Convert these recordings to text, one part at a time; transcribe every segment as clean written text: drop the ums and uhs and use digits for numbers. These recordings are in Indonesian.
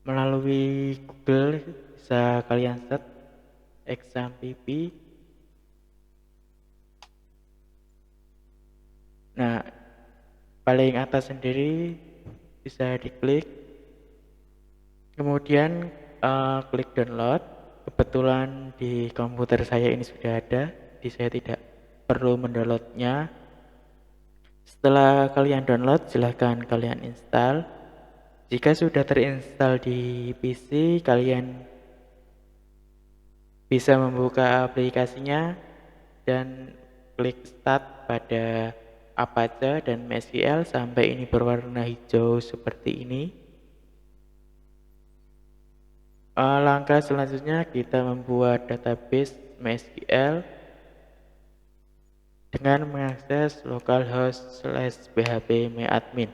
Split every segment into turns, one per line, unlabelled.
Melalui Google bisa kalian search exam PP. Nah, paling atas sendiri bisa diklik. Kemudian klik download. Kebetulan di komputer saya ini sudah ada, jadi saya tidak perlu mendownloadnya. Setelah kalian download, silahkan kalian install. Jika sudah terinstall di PC, kalian bisa membuka aplikasinya dan klik start pada Apache dan MySQL sampai ini berwarna hijau seperti ini. Langkah selanjutnya kita membuat database MySQL dengan mengakses localhost/phpMyAdmin.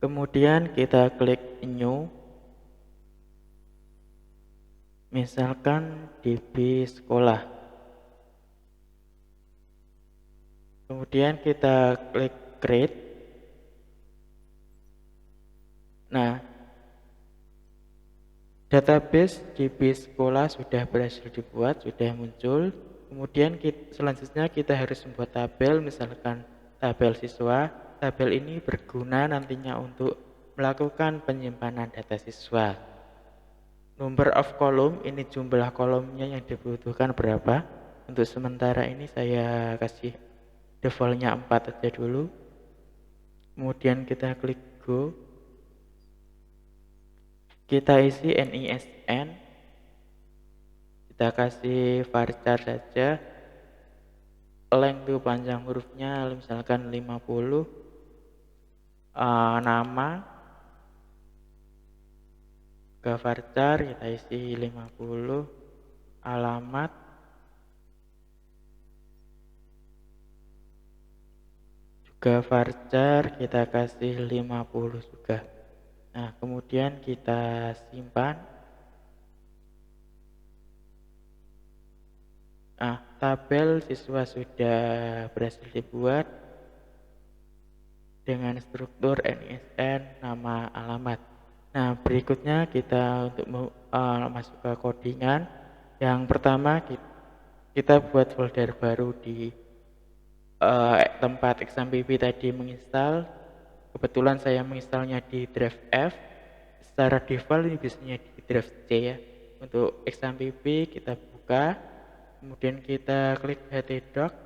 Kemudian kita klik new, misalkan DB sekolah. Kemudian kita klik create. Nah, database DB sekolah sudah berhasil dibuat, sudah muncul. Kemudian selanjutnya kita harus membuat tabel, misalkan tabel siswa. Tabel ini berguna nantinya untuk melakukan penyimpanan data siswa. Number of column, ini jumlah kolomnya yang dibutuhkan berapa. Untuk sementara ini saya kasih defaultnya 4 aja dulu. Kemudian kita klik go. Kita isi NISN, kita kasih varchar saja, length itu panjang hurufnya misalkan 50, nama ke varchar kita isi 50, alamat juga varchar kita kasih 50 juga. Nah, kemudian kita simpan. Nah, tabel siswa sudah berhasil dibuat dengan struktur NISN, nama, alamat. Nah, berikutnya kita untuk masuk ke codingan. Yang pertama kita buat folder baru di tempat exam PP tadi menginstal. Kebetulan saya menginstalnya di drive F. Secara default ini biasanya di drive C ya. Untuk exam PP kita buka, kemudian kita klik htdoc,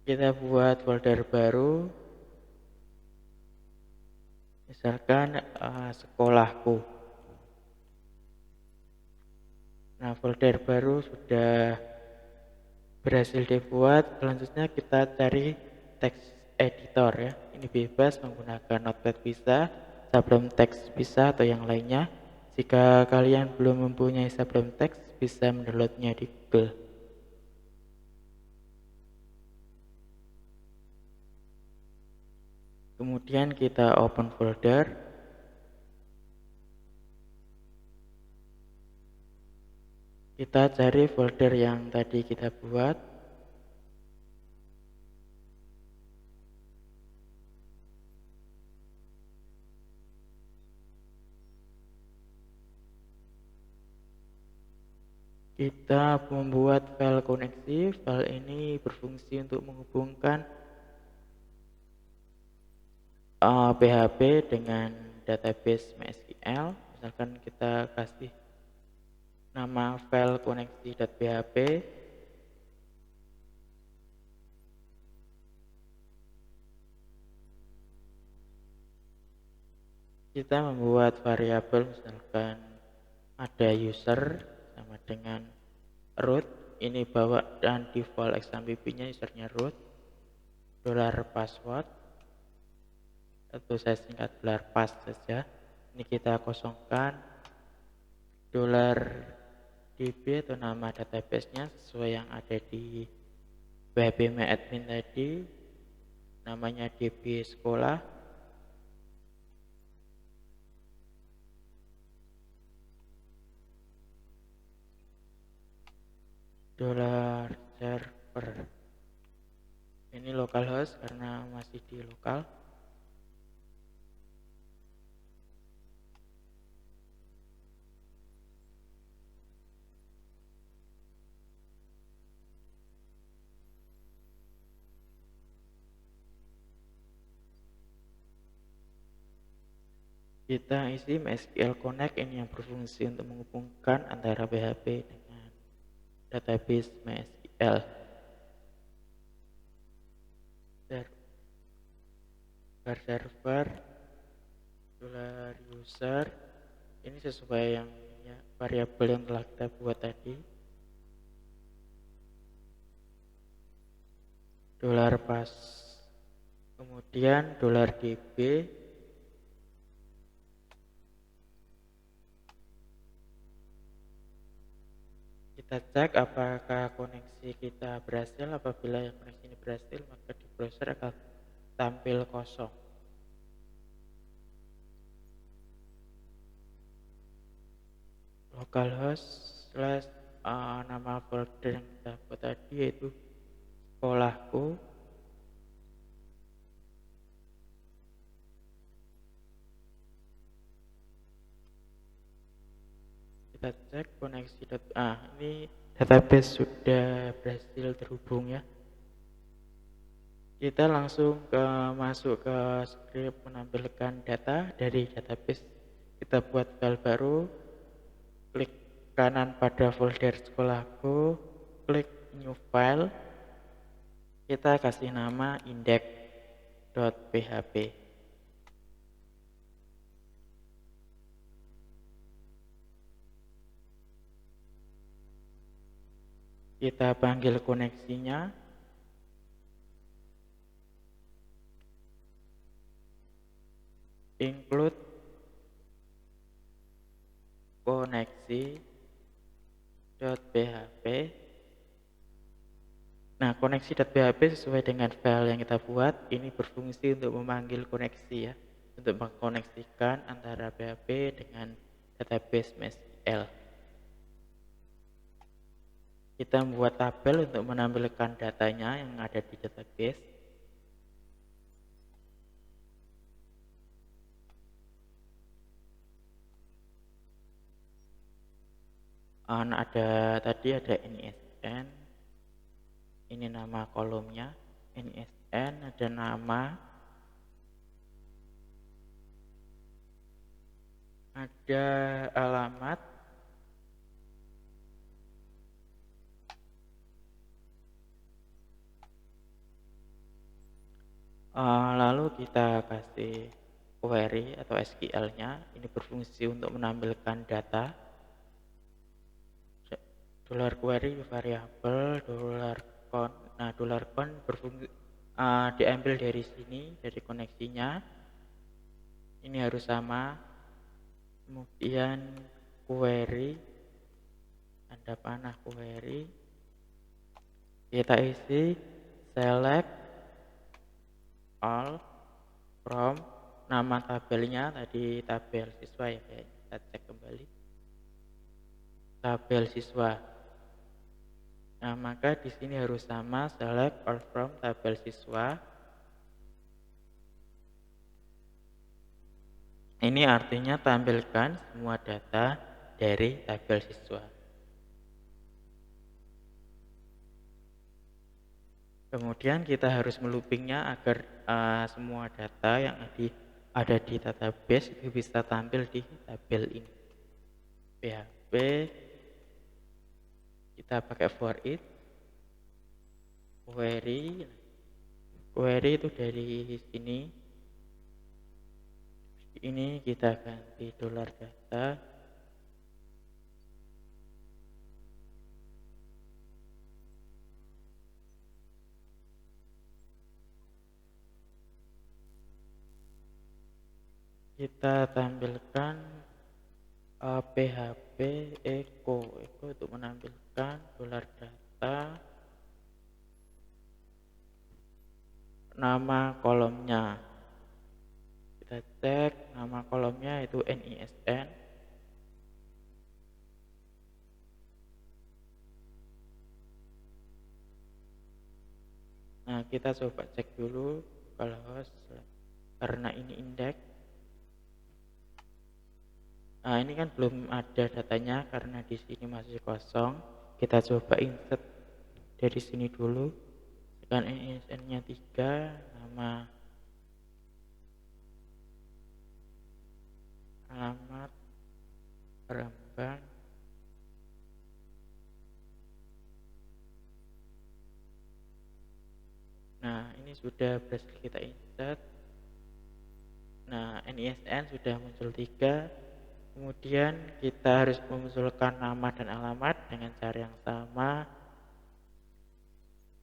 kita buat folder baru, misalkan sekolahku. Nah, folder baru sudah berhasil dibuat. Selanjutnya kita cari text editor ya. Ini bebas menggunakan Notepad bisa, Sublime Text bisa atau yang lainnya. Jika kalian belum mempunyai Sublime Text, bisa mendownloadnya di Google. Kemudian kita open folder. Kita cari folder yang tadi kita buat. Kita membuat file koneksi. File ini berfungsi untuk menghubungkan PHP dengan database MySQL. Misalkan kita kasih nama file koneksi.php. Kita membuat variabel, misalkan ada user sama dengan root, ini bawa dan default exam PP-nya usernya root, $password atau saya singkat $pass saja. Ini kita kosongkan, $db atau nama database-nya sesuai yang ada di phpMyAdmin tadi, namanya DB sekolah. $server, Ini localhost karena masih di lokal. Kita isi MySQL Connect, ini yang berfungsi untuk menghubungkan antara PHP dengan database MySQL. Server $user ini sesuai yang ya, variabel yang telah kita buat tadi. $pas, kemudian $db, kita cek apakah koneksi kita berhasil. Apabila yang koneksi ini berhasil, maka di browser akan tampil kosong. Localhost slash nama folder yang kita buat tadi yaitu sekolahku. Kita cek koneksi ini database sudah berhasil terhubung ya. Kita langsung masuk ke script menampilkan data dari database. Kita buat file baru, klik kanan pada folder sekolahku, klik new file, kita kasih nama index.php. Kita panggil koneksinya, include koneksi.php. Nah, koneksi.php sesuai dengan file yang kita buat, ini berfungsi untuk memanggil koneksi ya, untuk mengkoneksikan antara PHP dengan database MySQL. Kita membuat tabel untuk menampilkan datanya yang ada di database. Tadi ada NISN, ini nama kolomnya, NISN, ada nama, ada alamat, lalu kita kasih query atau SQL-nya, ini berfungsi untuk menampilkan data. $query variabel $count. Nah, $count berfungsi diambil dari sini, dari koneksinya. Ini harus sama. Kemudian query, ada panah query. Kita isi select all from nama tabelnya tadi tabel siswa ya, kita cek kembali. Tabel siswa. Nah, maka di sini harus sama select all from tabel siswa. Ini artinya tampilkan semua data dari tabel siswa. Kemudian kita harus meloopingnya agar semua data yang ada di database itu bisa tampil di tabel ini. PHP, kita pakai for it, query itu dari sini. Ini kita ganti $data. Kita tampilkan PHP echo untuk menampilkan $data, nama kolomnya. Kita cek nama kolomnya itu NISN. Nah, Nah, kita coba cek dulu kalau host, karena ini indeks. Nah, ini kan belum ada datanya karena di sini masih kosong. Kita coba insert dari sini dulu. Tekan ISN-nya 3, nama, alamat, Rembang. Nah, ini sudah berhasil kita insert. Nah, NISN sudah muncul 3. Kemudian kita harus memunculkan nama dan alamat dengan cara yang sama,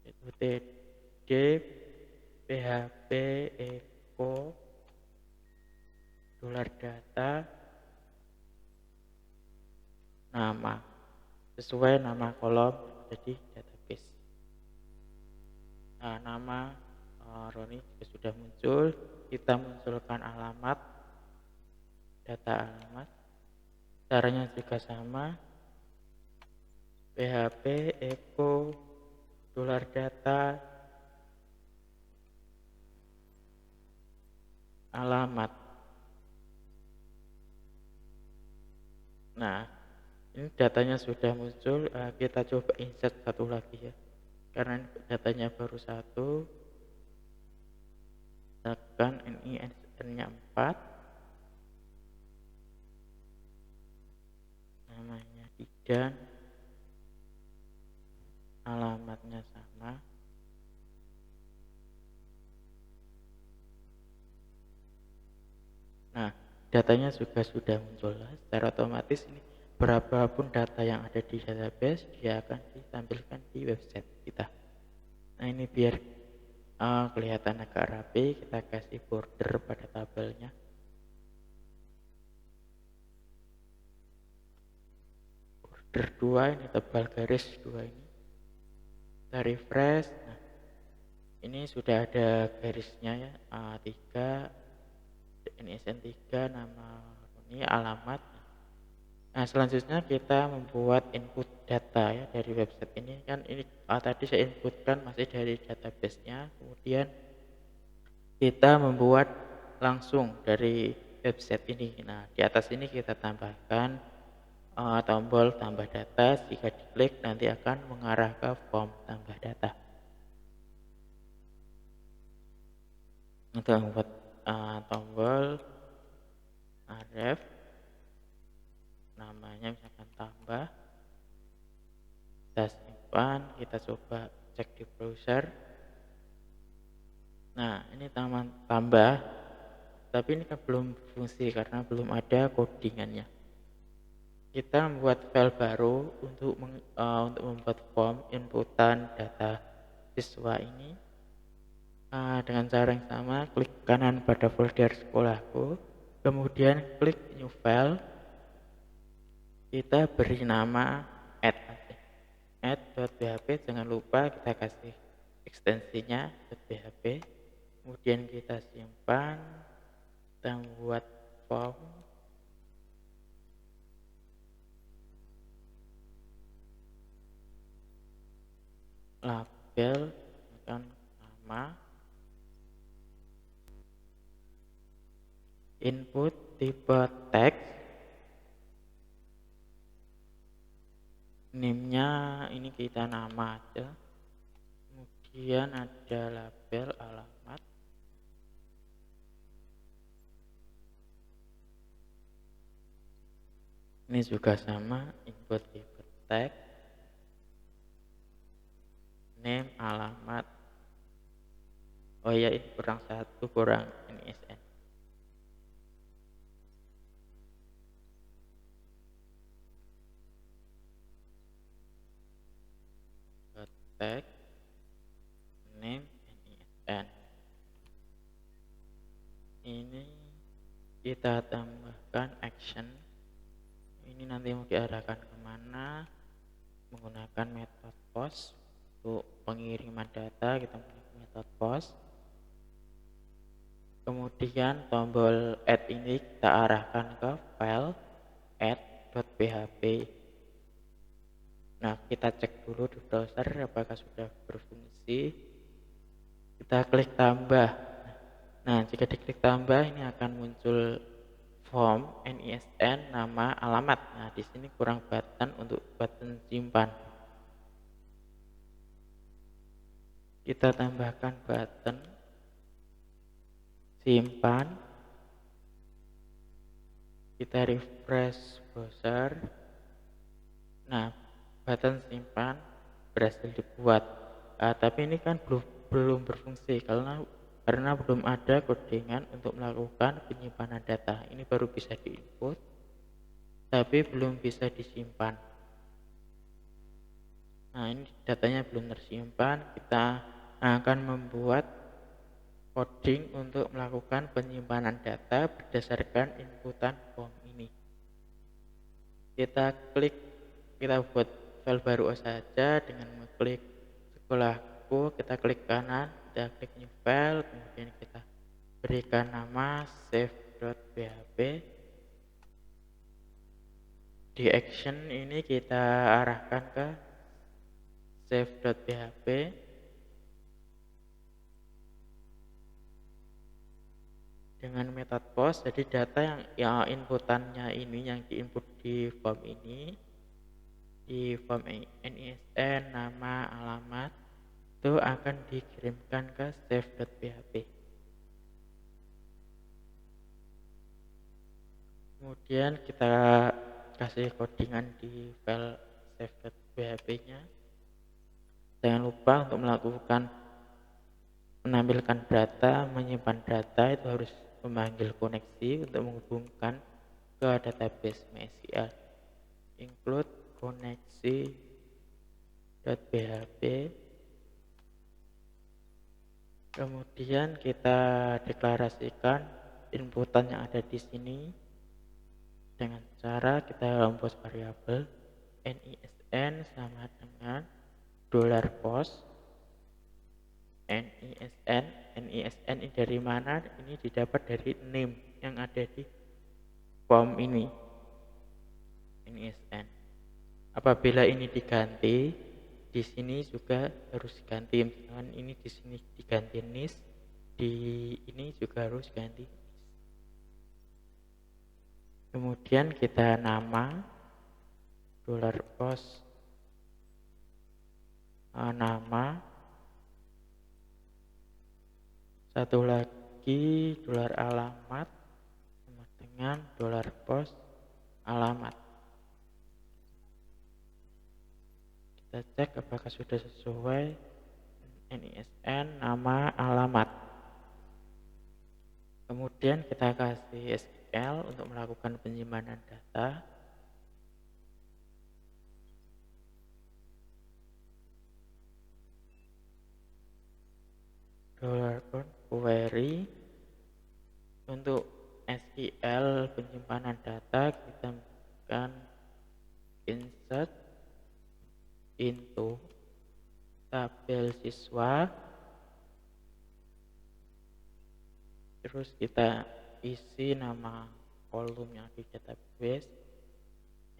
yaitu td php echo $data nama sesuai nama kolom jadi database. Nah, nama Roni juga sudah muncul. Kita munculkan alamat, data alamat. Caranya juga sama, php echo $data alamat. Nah, ini datanya sudah muncul. Kita coba insert satu lagi ya, karena datanya baru satu. Tekan NISN-nya 4, namanya Idan, alamatnya sama. Nah, datanya juga sudah muncul. Secara otomatis ini berapapun data yang ada di database dia akan ditampilkan di website kita. Nah, ini biar kelihatan agak rapi, kita kasih border pada tabelnya. Border 2 ini, tebal garis 2 ini. Kita refresh. Nah, ini sudah ada garisnya ya, 3, NISN 3, nama ini, alamat. Nah, selanjutnya kita membuat input data ya dari website ini. Kan ini tadi saya inputkan masih dari database-nya. Kemudian kita membuat langsung dari website ini. Nah, di atas ini kita tambahkan tombol tambah data. Jika diklik nanti akan mengarah ke form tambah data. Untuk membuat tombol ref, namanya misalkan tambah, kita simpan, kita coba cek di browser. Nah, ini tambah, tapi ini kan belum fungsi karena belum ada codingannya. Kita membuat file baru untuk membuat form inputan data siswa ini. Dengan cara yang sama, klik kanan pada folder sekolahku, kemudian klik new file. Kita beri nama add.php, jangan lupa kita kasih ekstensinya .php. Kemudian kita simpan, kita membuat form, label, nama, input tipe teks, name-nya ini kita nama aja, kemudian ada label alamat, ini juga sama, input tipe teks, name, alamat. Oh ya, ini kurang satu, kurang NISN. Tag, name, NISN. Ini kita tambahkan action. Ini nanti mau diarahkan kemana? Menggunakan metode post. Untuk pengiriman data kita menggunakan metode post. Kemudian tombol add ini kita arahkan ke file add.php. Nah, kita cek dulu di browser apakah sudah berfungsi. Kita klik tambah. Nah, jika diklik tambah ini akan muncul form NISN, nama, alamat. Nah, di sini kurang button untuk button simpan. Kita tambahkan button simpan. Kita refresh browser. Nah, button simpan berhasil dibuat. Tapi ini kan belum berfungsi karena belum ada codingan untuk melakukan penyimpanan data. Ini baru bisa diinput, tapi belum bisa disimpan. Nah, ini datanya belum tersimpan. Kita akan membuat coding untuk melakukan penyimpanan data berdasarkan inputan form ini. Kita buat file baru saja dengan mengklik sekolahku. Kita klik kanan, kita klik new file, kemudian kita berikan nama save.php. Di action ini kita arahkan ke save.php. Dengan metode post, jadi data yang inputannya ini yang diinput di form ini, di form NISN, nama, alamat, itu akan dikirimkan ke save.php. Kemudian kita kasih codingan di file save.php nya. Jangan lupa untuk menampilkan data, menyimpan data itu harus memanggil koneksi untuk menghubungkan ke database MySQL. Include koneksi.php. Kemudian kita deklarasikan inputan yang ada di sini dengan cara kita membuat variabel NISN sama dengan $post. NISN ini dari mana? Ini didapat dari name yang ada di form ini. NISN. Apabila ini diganti, di sini juga harus diganti. Misalkan ini di sini diganti NIS, di ini juga harus ganti NIS. Kemudian kita nama $post nama, satu lagi $alamat sama dengan $post alamat. Kita cek apakah sudah sesuai NISN, nama, alamat. Kemudian kita kasih SQL untuk melakukan penyimpanan data. $query untuk SQL penyimpanan data kita menggunakan insert into tabel siswa, terus kita isi nama kolom yang di database,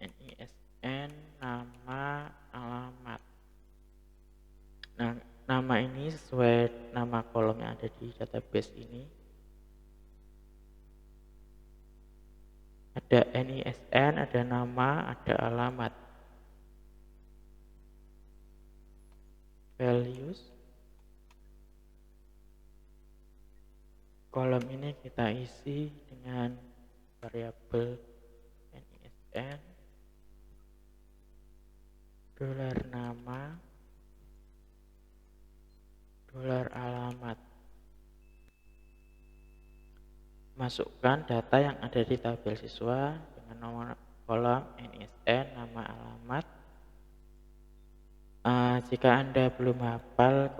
NISN, nama, alamat. Nah, nama ini sesuai nama kolom yang ada di database ini. Ada NISN, ada nama, ada alamat. Values. Kolom ini kita isi dengan variabel NISN, $nama, $alamat. Masukkan data yang ada di tabel siswa dengan nomor kolom NISN, nama, alamat. Jika Anda belum hafal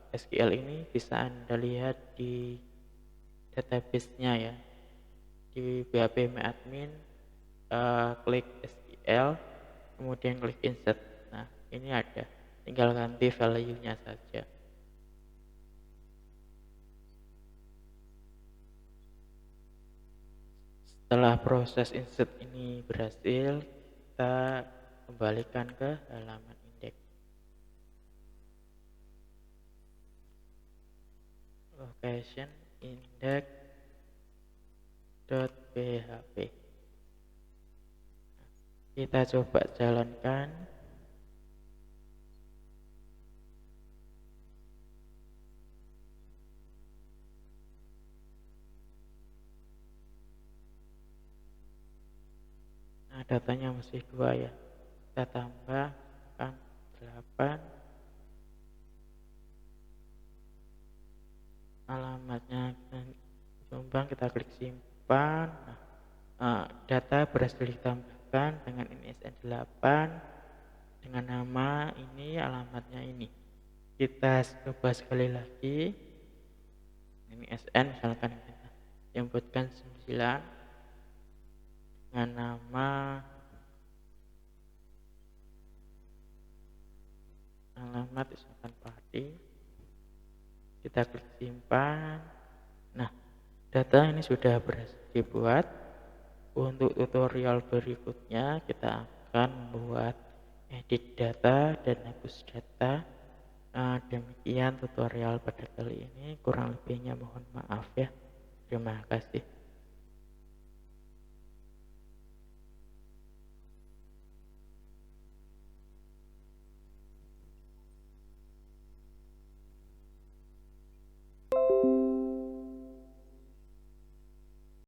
SQL ini, bisa Anda lihat di database-nya ya. Di PHP MyAdmin, klik SQL, kemudian klik insert. Nah, ini ada. Tinggal ganti value-nya saja. Setelah proses insert ini berhasil, kita kembalikan ke halaman indeks. location index.php. Kita coba jalankan. Nah, datanya masih 2 ya. Kita tambah kan 8. Alamatnya Jombang, kita klik simpan. Data berhasil ditambahkan dengan ISN 8 dengan nama ini, alamatnya ini. Kita coba sekali lagi. Ini SN, misalkan kita inputkan 9 dengan nama, alamat misalkan Pati. Kita klik simpan. Nah, data ini sudah berhasil dibuat. Untuk tutorial berikutnya kita akan membuat edit data dan hapus data. Demikian tutorial pada kali ini, kurang lebihnya mohon maaf ya. Terima kasih.